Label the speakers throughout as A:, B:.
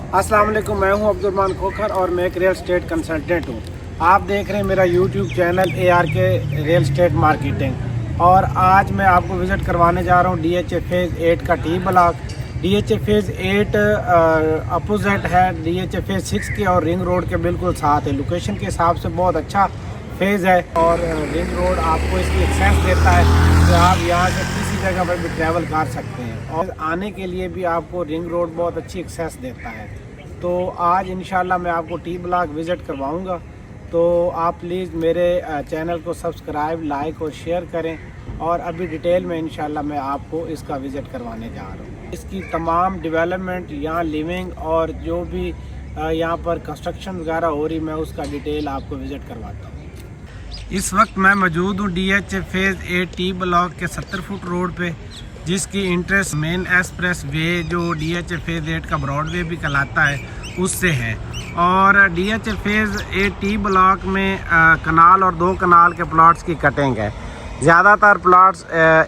A: अस्सलाम वालेकुम, मैं हूं अब्दुर्रहमान खोखर और मैं एक रियल स्टेट कंसल्टेंट हूं। आप देख रहे हैं मेरा YouTube channel ARK real estate marketing. और आज मैं आपको विज़िट करवाने जा रहा हूं DHA फेज़ 8 का T block. DHA phase 8 opposite है DHA फेज़ 6 के और रिंग रोड के बिल्कुल साथ है। लोकेशन के हिसाब से बहुत अच्छा फेज़ है और रिंग रोड आपको इसकी एक्सेस देता है कि आप यहाँ से किसी जगह पर भी ट्रैवल कर सकते हैं और आने के लिए भी आपको रिंग रोड बहुत अच्छी एक्सेस देता है। तो आज इंशाल्लाह मैं आपको टी ब्लॉक विज़िट करवाऊंगा, तो आप प्लीज़ मेरे चैनल को सब्सक्राइब, लाइक और शेयर करें। और अभी डिटेल में इंशाल्लाह मैं आपको इसका विज़िट करवाने जा रहा हूँ। इसकी तमाम डेवलपमेंट, यहाँ लिविंग और जो भी यहाँ पर कंस्ट्रक्शन वगैरह हो रही, मैं उसका डिटेल आपको विज़िट करवाता हूँ। इस वक्त मैं मौजूद हूँ DHA फेज़ 8 टी ब्लॉक के 70 फुट रोड पे, जिसकी इंटरेस्ट मेन एक्सप्रेस वे जो DHA फेज़ 8 का ब्रॉडवे भी कहलाता है उससे है। और DHA फेज़ 8 टी ब्लॉक में कनाल और 2 कनाल के प्लॉट्स की कटिंग है। ज़्यादातर प्लॉट्स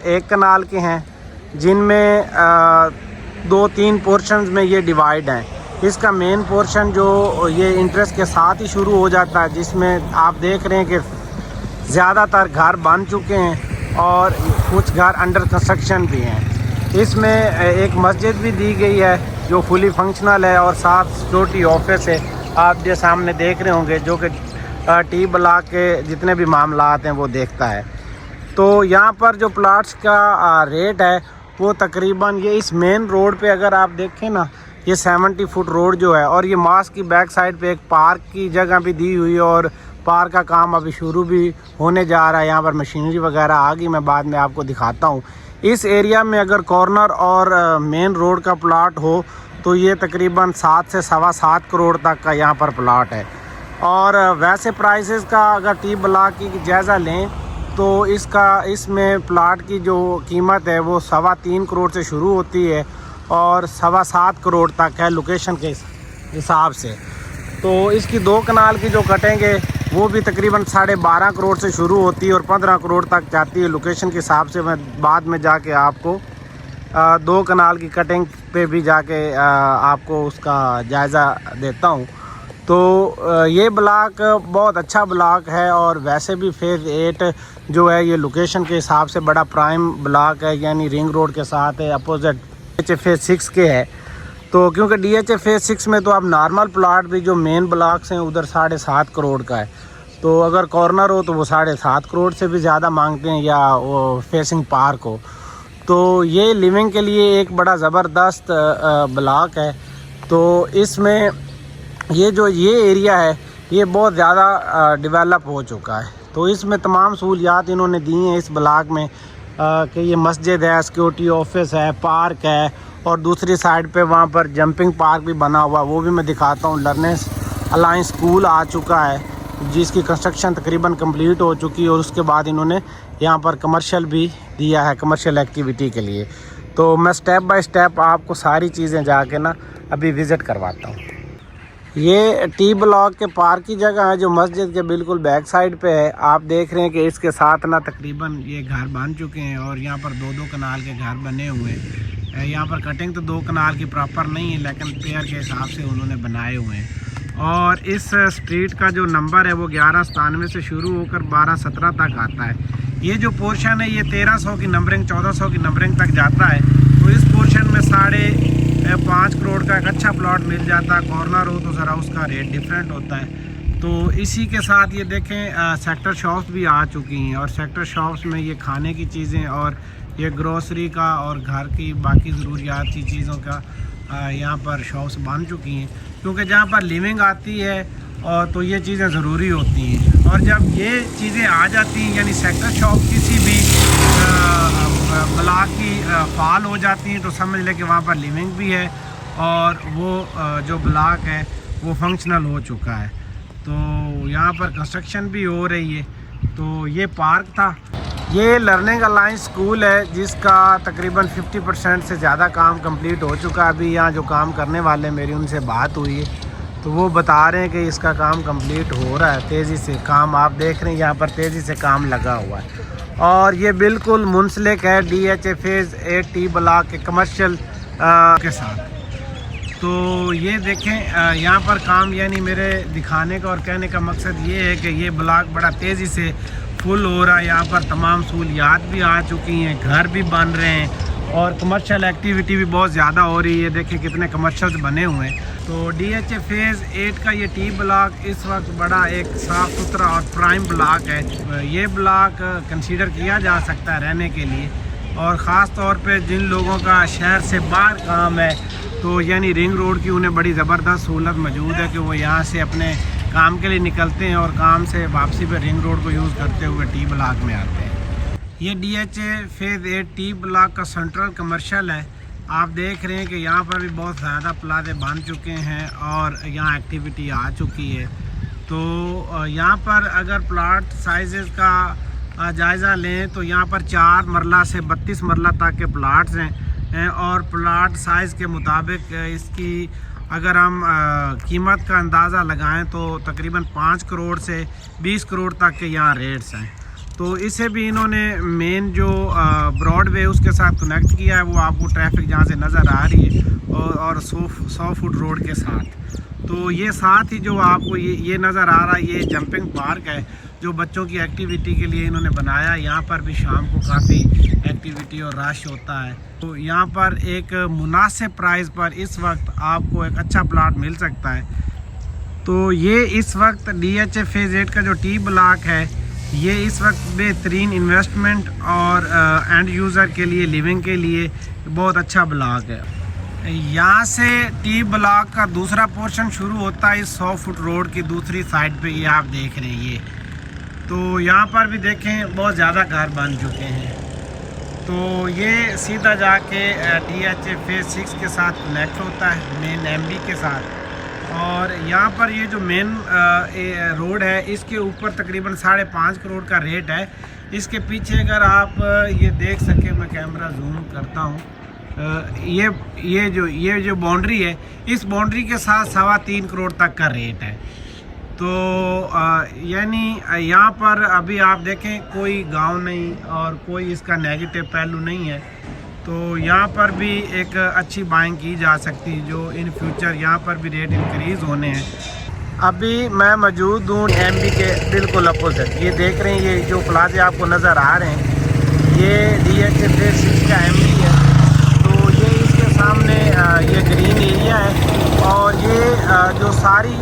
A: 1 कनाल के हैं, जिनमें 2-3 पोर्शंस में ये डिवाइड हैं। इसका मेन पोर्शन जो ये इंटरेस्ट के साथ ही शुरू हो जाता है, जिसमें आप देख रहे हैं कि ज़्यादातर घर बन चुके हैं और कुछ घर अंडर कंस्ट्रक्शन भी हैं। इसमें एक मस्जिद भी दी गई है जो फुली फंक्शनल है और साथ सिक्योरिटी ऑफिस है, आप जो सामने देख रहे होंगे, जो कि टी ब्लॉक के जितने भी मामलात हैं वो देखता है। तो यहाँ पर जो प्लाट्स का रेट है वो तकरीबन ये इस मेन रोड पे अगर आप देखें ना, ये 70 फुट रोड जो है और ये मॉस्क की बैक साइड पे एक पार्क की जगह भी दी हुई है और पार्क का काम अभी शुरू भी होने जा रहा है। यहाँ पर मशीनरी वगैरह आ गई, मैं बाद में आपको दिखाता हूँ। इस एरिया में अगर कॉर्नर और मेन रोड का प्लाट हो तो ये तकरीबन 7 से सवा 7 करोड़ तक का यहाँ पर प्लाट है। और वैसे प्राइसेस का अगर टी ब्लॉक की जायज़ा लें तो इसमें प्लाट की जो कीमत है वो 3.25 करोड़ से शुरू होती है और 7.25 करोड़ तक है लोकेशन के हिसाब से। तो इसकी 2 कनाल की जो कटेंगे वो भी तकरीबन 12.5 करोड़ से शुरू होती है और 15 करोड़ तक जाती है लोकेशन के हिसाब से। मैं बाद में जाके आपको 2 कनाल की कटिंग पे भी जाके आपको उसका जायज़ा देता हूँ। तो ये ब्लॉक बहुत अच्छा ब्लॉक है और वैसे भी फेज़ 8 जो है ये लोकेशन के हिसाब से बड़ा प्राइम ब्लॉक है, यानी रिंग रोड के साथ है, अपोजिट DHA फेज़ 6 के है। तो क्योंकि DHA फेज़ 6 में तो आप नॉर्मल प्लाट भी जो मेन ब्लॉक्स हैं उधर 7.5 करोड़ का है, तो अगर कॉर्नर हो तो वो 7.5 करोड़ से भी ज़्यादा मांगते हैं, या वो फेसिंग पार्क हो। तो ये लिविंग के लिए एक बड़ा ज़बरदस्त ब्लॉक है। तो इसमें ये एरिया है ये बहुत ज़्यादा डेवलप हो चुका है। तो इसमें तमाम सहूलियात इन्होंने दी हैं इस ब्लॉक में कि ये मस्जिद है, सिक्योरिटी ऑफिस है, पार्क है और दूसरी साइड पे वहाँ पर जंपिंग पार्क भी बना हुआ, वो भी मैं दिखाता हूँ। लर्नर्स अलायंस स्कूल आ चुका है जिसकी कंस्ट्रक्शन तकरीबन कंप्लीट हो चुकी है और उसके बाद इन्होंने यहाँ पर कमर्शियल भी दिया है, कमर्शियल एक्टिविटी के लिए। तो मैं स्टेप बाय स्टेप आपको सारी चीज़ें जाके ना अभी विज़िट करवाता हूँ। ये टी ब्लॉक के पार्क की जगह है जो मस्जिद के बिल्कुल बैक साइड पे है। आप देख रहे हैं कि इसके साथ ना तकरीबन ये घर बन चुके हैं और यहाँ पर 2-2 कनाल के घर बने हुए हैं। यहाँ पर कटिंग तो 2 कनाल की प्रॉपर नहीं है, लेकिन पेयर के हिसाब से उन्होंने बनाए हुए हैं। और इस स्ट्रीट का जो नंबर है वो 1197 से शुरू होकर 1217 तक आता है। ये जो पोर्शन है ये 1300 की नंबरिंग, 1400 की नंबरिंग तक जाता है। तो इस पोर्शन में 5.5 करोड़ का एक अच्छा प्लॉट मिल जाता है। कॉर्नर हो तो ज़रा उसका रेट डिफरेंट होता है। तो इसी के साथ ये देखें सेक्टर शॉप्स भी आ चुकी हैं और सेक्टर शॉप्स में ये खाने की चीज़ें और ये ग्रोसरी का और घर की बाकी ज़रूरियात की चीज़ों का यहाँ पर शॉप्स बन चुकी हैं, क्योंकि जहाँ पर लिविंग आती है और तो ये चीज़ें ज़रूरी होती हैं। और जब ये चीज़ें आ जाती हैं, यानी सेक्टर शॉप किसी भी ब्लॉक की फाल हो जाती हैं, तो समझ लें कि वहाँ पर लिविंग भी है और वो जो ब्लॉक है वो फंक्शनल हो चुका है। तो यहाँ पर कंस्ट्रक्शन भी हो रही है। तो ये पार्क था। ये लर्निंग अलायंस स्कूल है जिसका तकरीबन 50% से ज़्यादा काम कंप्लीट हो चुका है। अभी यहाँ जो काम करने वाले मेरी उनसे बात हुई है तो वो बता रहे हैं कि इसका काम कंप्लीट हो रहा है, तेज़ी से काम आप देख रहे हैं यहाँ पर तेज़ी से काम लगा हुआ है। और ये बिल्कुल मुंसलिक है DHA फेज़ 8 टी ब्लॉक के कमर्शियल के साथ। तो ये देखें यहाँ पर काम, यानी मेरे दिखाने का और कहने का मकसद ये है कि ये ब्लॉक बड़ा तेज़ी से फुल हो रहा है। यहाँ पर तमाम सहूलियात भी आ चुकी हैं, घर भी बन रहे हैं और कमर्शियल एक्टिविटी भी बहुत ज़्यादा हो रही है। देखें कितने कमर्शियल्स बने हुए हैं। तो DHA फेज़ 8 का ये टी ब्लॉक इस वक्त बड़ा एक साफ़ सुथरा और प्राइम ब्लॉक है। ये ब्लॉक कंसीडर किया जा सकता है रहने के लिए, और ख़ास तौर पे जिन लोगों का शहर से बाहर काम है, तो यानी रिंग रोड की उन्हें बड़ी ज़बरदस्त सहूलत मौजूद है कि वो यहाँ से अपने काम के लिए निकलते हैं और काम से वापसी पे रिंग रोड को यूज़ करते हुए टी ब्लॉक में आते हैं। ये DHA फेज़ 8 टी ब्लॉक का सेंट्रल कमर्शियल है। आप देख रहे हैं कि यहाँ पर भी बहुत ज़्यादा प्लाजे बन चुके हैं और यहाँ एक्टिविटी आ चुकी है। तो यहाँ पर अगर प्लाट साइज़ का जायज़ा लें तो यहाँ पर 4 मरला से 32 मरला तक के प्लाट्स हैं, और प्लाट साइज़ के मुताबिक इसकी अगर हम कीमत का अंदाज़ा लगाएं तो तकरीबन 5 करोड़ से 20 करोड़ तक के यहाँ रेट्स हैं। तो इसे भी इन्होंने मेन जो ब्रॉडवे उसके साथ कनेक्ट किया है, वो आपको ट्रैफिक जहाँ से नज़र आ रही है, और 100 फुट रोड के साथ। तो ये साथ ही जो आपको ये नज़र आ रहा है, ये जंपिंग पार्क है जो बच्चों की एक्टिविटी के लिए इन्होंने बनाया। यहाँ पर भी शाम को काफ़ी एक्टिविटी और रश होता है। तो यहाँ पर एक मुनासिब प्राइस पर इस वक्त आपको एक अच्छा प्लाट मिल सकता है। तो ये इस वक्त DHA फेज़ 8 का जो टी ब्लॉक है, ये इस वक्त बेहतरीन इन्वेस्टमेंट और एंड यूज़र के लिए, लिविंग के लिए बहुत अच्छा ब्लॉक है। यहाँ से टी ब्लॉक का दूसरा पोर्शन शुरू होता है इस 100 फुट रोड की दूसरी साइड पे। ये आप देख रहे हैं ये, तो यहाँ पर भी देखें बहुत ज़्यादा घर बन चुके हैं। तो ये सीधा जाके DHA फेज़ 6 के साथ कनेक्ट होता है मेन MB के साथ। और यहाँ पर ये जो मेन रोड है, इसके ऊपर तकरीबन 5.5 करोड़ का रेट है। इसके पीछे अगर आप ये देख सकें, मैं कैमरा जूम करता हूँ, ये जो बाउंड्री है, इस बाउंड्री के साथ 3.25 करोड़ तक का रेट है। तो यानी यहाँ पर अभी आप देखें कोई गांव नहीं और कोई इसका नेगेटिव पहलू नहीं है। तो यहाँ पर भी एक अच्छी बाइंग की जा सकती है, जो इन फ्यूचर यहाँ पर भी रेट इंक्रीज़ होने हैं। अभी मैं मौजूद हूँ MB के बिल्कुल अपोजिट। ये देख रहे हैं, ये जो प्लाजे आपको नज़र आ रहे हैं, ये DHA फेज़ 6 का MB है। तो ये इसके सामने ये ग्रीन एरिया है, और ये जो सारी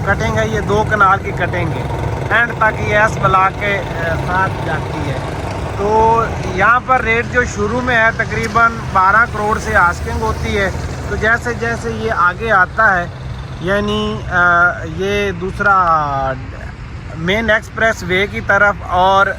A: कटिंग है, ये 2 कनाल की कटिंग है, एंड तक ये एस ब्लॉक के साथ जाती है। तो यहाँ पर रेट जो शुरू में है तकरीबन 12 करोड़ से आस्किंग होती है। तो जैसे जैसे ये आगे आता है, यानी ये दूसरा मेन एक्सप्रेस वे की तरफ और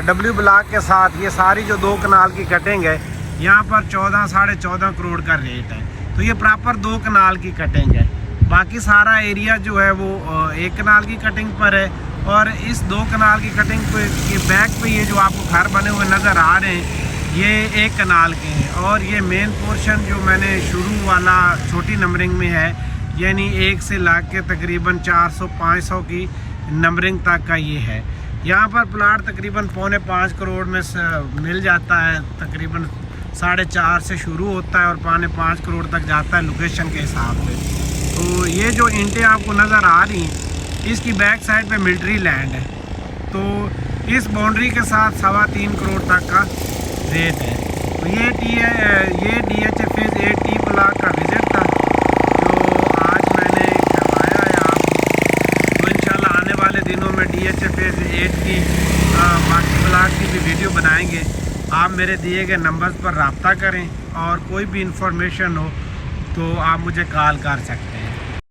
A: W ब्लॉक के साथ ये सारी जो 2 कनाल की कटिंग है, यहाँ पर 14-14.5 करोड़ का रेट है। तो ये प्रॉपर 2 कनाल की कटिंग है। बाकी सारा एरिया जो है वो 1 कनाल की कटिंग पर है, और इस 2 कनाल की कटिंग पे के बैक पे ये जो आपको घर बने हुए नज़र आ रहे हैं, ये 1 कनाल के हैं। और ये मेन पोर्शन जो मैंने शुरू वाला छोटी नंबरिंग में है, यानी 1 से ला के तकरीबन 400-500 की नंबरिंग तक का ये है। यहाँ पर प्लाट तकरीबन 4.25 करोड़ में मिल जाता है। तकरीबन 4.5 से शुरू होता है और 4.25 करोड़ तक जाता है लोकेशन के हिसाब से। तो ये जो इंटें आपको नज़र आ रही हैं, इसकी बैक साइड पे मिलिट्री लैंड है। तो इस बाउंड्री के साथ 3.25 करोड़ तक का रेट है। तो ये DHA फेज़ 8 टी ब्लॉक का विज़िट था जो आज मैंने करवाया है आपको। तो इंशाल्लाह आने वाले दिनों में DHA फेज़ 8 की बाकी ब्लॉक की भी वीडियो बनाएंगे। आप मेरे दिए गए नंबर्स पर रब्ता करें, और कोई भी इंफॉर्मेशन हो तो आप मुझे कॉल कर सकते हैं।